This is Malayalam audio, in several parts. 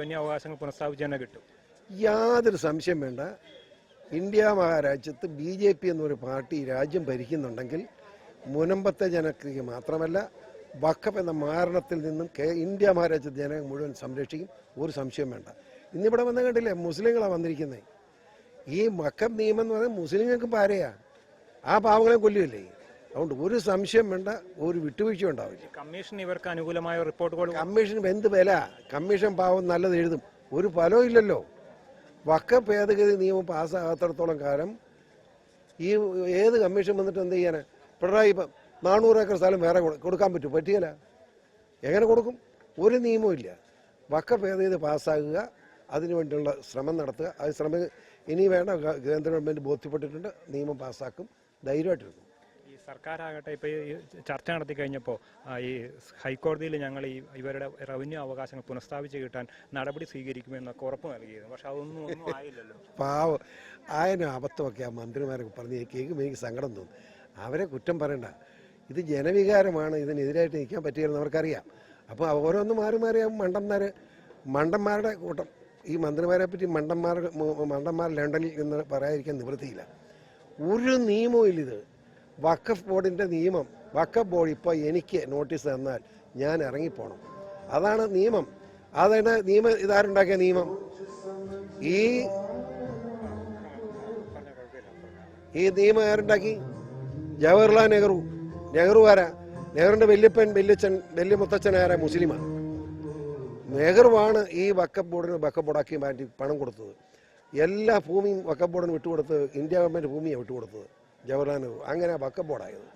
റവന്യൂ അവകാശങ്ങൾ പുനഃസ്ഥാപിച്ച് തന്നെ കിട്ടും. യാതൊരു സംശയം വേണ്ട. ഇന്ത്യ മഹാരാജ്യത്ത് BJP എന്നൊരു പാർട്ടി രാജ്യം ഭരിക്കുന്നുണ്ടെങ്കിൽ മുനമ്പത്തെ ജനതയ്ക്ക് മാത്രമല്ല വഖഫ് എന്ന മാരണത്തിൽ നിന്നും ഇന്ത്യ മഹാരാജ്യത്തെ ജനങ്ങൾ മുഴുവൻ സംരക്ഷിക്കും. ഒരു സംശയം വേണ്ട. ഇന്നിവിടെ വന്ന കണ്ടില്ലേ, മുസ്ലിങ്ങളാണ് വന്നിരിക്കുന്നത്. ഈ വഖഫ് നിയമം എന്ന് പറയുന്നത് മുസ്ലിങ്ങൾക്ക് പാരയാ, ആ പാവങ്ങളെ കൊല്ലുകയല്ലേ. അതുകൊണ്ട് ഒരു സംശയം വേണ്ട, ഒരു വിട്ടുവീഴ്ച ഉണ്ടാവില്ല. കമ്മീഷൻ ഇവർക്ക് അനുകൂലമായ റിപ്പോർട്ടുകൾ, കമ്മീഷൻ എന്ത് വില, കമ്മീഷൻ പാവം നല്ലത് എഴുതും, ഒരു ഫലവും ഇല്ലല്ലോ. വഖഫ് ഭേദഗതി നിയമം പാസ്സാകാത്തിടത്തോളം കാലം ഈ ഏത് കമ്മീഷൻ വന്നിട്ട് എന്ത് ചെയ്യാനാ? പിണറായി 400 ഏക്കർ സ്ഥലം വേറെ കൊടുക്കാൻ പറ്റും? പറ്റിയല്ല. എങ്ങനെ കൊടുക്കും? ഒരു നിയമവും ഇല്ല. വഖഫ് ഭേദഗതി പാസ്സാകുക, അതിനുവേണ്ടിയുള്ള ശ്രമം നടത്തുക. അത് ശ്രമം ഇനി വേണ്ട. കേന്ദ്ര ഗവൺമെൻറ് ബോധ്യപ്പെട്ടിട്ടുണ്ട്, നിയമം പാസ്സാക്കും, ധൈര്യമായിട്ടിരുന്നു. ഈ സർക്കാരാകട്ടെ ഇപ്പോൾ ഈ ചർച്ച നടത്തി കഴിഞ്ഞപ്പോൾ ഈ ഹൈക്കോടതിയിൽ ഞങ്ങൾ ഇവരുടെ റവന്യൂ അവകാശങ്ങൾ പുനഃസ്ഥാപിച്ച് കിട്ടാൻ നടപടി സ്വീകരിക്കുമെന്നൊക്കെ ഉറപ്പ് നൽകിയിരുന്നു. പക്ഷെ അതൊന്നും ആയില്ലല്ലോ. പാവം ആയതിനും അബദ്ധമൊക്കെ ആ മന്ത്രിമാരൊക്കെ പറഞ്ഞ് കേൾക്കുമ്പോൾ എനിക്ക് സങ്കടം തോന്നും. അവരെ കുറ്റം പറയണ്ട, ഇത് ജനവികാരമാണ്, ഇതിനെതിരായിട്ട് നിൽക്കാൻ പറ്റിയെന്ന് അവർക്കറിയാം. അപ്പോൾ ഓരോന്ന് മാറി മാറി മണ്ടന്മാരുടെ കൂട്ടം. ഈ മന്ത്രിമാരെ പറ്റി മണ്ടന്മാർ ലണ്ടനിൽ എന്ന് പറയാതിരിക്കാൻ നിവൃത്തിയില്ല. ഒരു നിയമവും ഇല്ല. ഇത് വഖഫ് ബോർഡിൻ്റെ നിയമം. വഖഫ് ബോർഡ് ഇപ്പോൾ എനിക്ക് നോട്ടീസ് തന്നാൽ ഞാൻ ഇറങ്ങിപ്പോണം, അതാണ് നിയമം. അതാണ് നിയമം. ഇതാരുണ്ടാക്കിയ നിയമം? ഈ നിയമം ആരുണ്ടാക്കി? ജവഹർലാൽ നെഹ്റു ആരാ? നെഹ്റുവിൻ്റെ വല്യപ്പൻ, വലിയ മുത്തച്ഛൻ ആരാ? മുസ്ലിമാണ്. നെഹ്റുവാണ് ഈ വഖഫ് ബോർഡാക്കി മാറ്റി പണം കൊടുത്തത്. എല്ലാ ഭൂമിയും വഖഫ് ബോർഡിന് വിട്ടുകൊടുത്തത് ഇന്ത്യ ഗവൺമെൻറ് ഭൂമിയാണ് വിട്ടുകൊടുത്തത് ജവഹർലാൽ നെഹ്റു. അങ്ങനെ വഖഫ് ബോർഡായത്.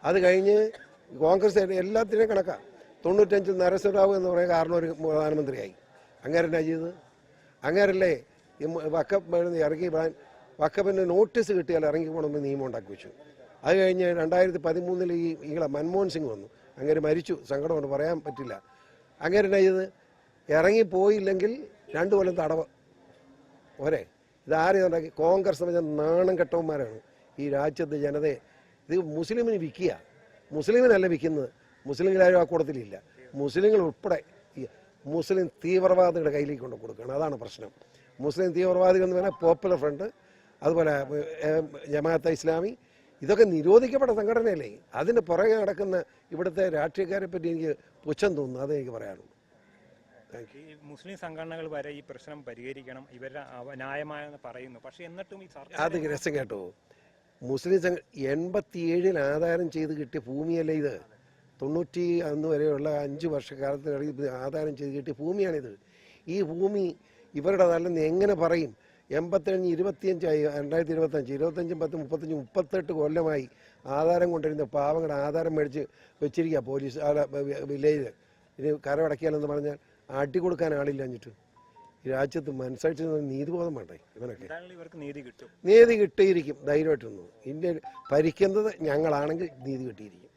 അത് കഴിഞ്ഞ് കോൺഗ്രസ് എല്ലാത്തിനെയും കണക്കാണ്. 95 നരസിംഹറാവു എന്ന് പറയുന്ന കാരണം ഒരു പ്രധാനമന്ത്രിയായി. അങ്ങേരെന്നാ ചെയ്തത്? അങ്ങേരല്ലേ വഖഫ് ഇറങ്ങി വഖഫിന് നോട്ടീസ് കിട്ടിയാൽ ഇറങ്ങി പോകണമെന്ന് നിയമം ഉണ്ടാക്കി വെച്ചു. അത് കഴിഞ്ഞ് 2013 ഈ മൻമോഹൻ സിംഗ് വന്നു. അങ്ങേര് മരിച്ചു, സങ്കടമുണ്ട്, പറയാൻ പറ്റില്ല. അങ്ങേരെന്നാ ചെയ്ത്? ഇറങ്ങിപ്പോയില്ലെങ്കിൽ 2 കൊല്ലം തടവ്. ഇതാരും ഉണ്ടാക്കി? കോൺഗ്രസ് സംബന്ധിച്ച നാണം കെട്ടവന്മാരാണ് ഈ രാജ്യത്തെ ജനതയെ. ഇത് മുസ്ലിമിന് വിൽക്കുക. മുസ്ലിമിനല്ല വിൽക്കുന്നത്. മുസ്ലിങ്ങളാരും ആ കൂട്ടത്തിലില്ല. മുസ്ലിങ്ങൾ ഉൾപ്പെടെ മുസ്ലിം തീവ്രവാദികളുടെ കയ്യിലേക്ക് കൊണ്ട് കൊടുക്കുകയാണ്. അതാണ് പ്രശ്നം. മുസ്ലിം തീവ്രവാദികൾ എന്ന് പറഞ്ഞാൽ പോപ്പുലർ ഫ്രണ്ട്, അതുപോലെ ജമാഅത്തെ ഇസ്ലാമി, ഇതൊക്കെ നിരോധിക്കപ്പെട്ട സംഘടനയല്ലേ. അതിന് പുറകെ നടക്കുന്ന ഇവിടുത്തെ രാഷ്ട്രീയക്കാരെ പറ്റി എനിക്ക് പുച്ഛം തോന്നുന്നു. അതേ എനിക്ക് പറയാനുള്ളൂ. ഈ മുസ്ലിം സംഘടനകൾ വരെ ഈ പ്രശ്നം പരിഹരിക്കണം, ഇവരുടെ ന്യായമായെന്ന് പറയുന്നു. പക്ഷെ എന്നിട്ടും ഈ അത് രസം കേട്ടോ. മുസ്ലിം 87 ആധാരം ചെയ്ത് കിട്ടിയ ഭൂമിയല്ലേ ഇത്. 91 വരെയുള്ള 5 വർഷക്കാലത്തിനിടയിൽ ആധാരം ചെയ്ത് കിട്ടിയ ഭൂമിയാണിത്. ഈ ഭൂമി ഇവരുടെ നല്ലെന്ന് എങ്ങനെ പറയും? 85, 25 2025, 25, 10, 35, 38 കൊല്ലമായി ആധാരം കൊണ്ടിരുന്ന പാവങ്ങളുടെ ആധാരം മേടിച്ച് വെച്ചിരിക്കുക പോലീസ് വില്ലേജിൽ. ഇനി കരമടക്കിയാലെന്ന് പറഞ്ഞാൽ അടി കൊടുക്കാൻ ആളില്ല. എന്നിട്ട് ഈ രാജ്യത്ത് മനസ്സായിട്ട് നീതിബോധം വേണ്ടേ ഇവനൊക്കെ? നീതി കിട്ടിയിരിക്കും, ധൈര്യമായിട്ടൊന്നും. ഇന്ത്യ ഭരിക്കുന്നത് ഞങ്ങളാണെങ്കിൽ നീതി കിട്ടിയിരിക്കും.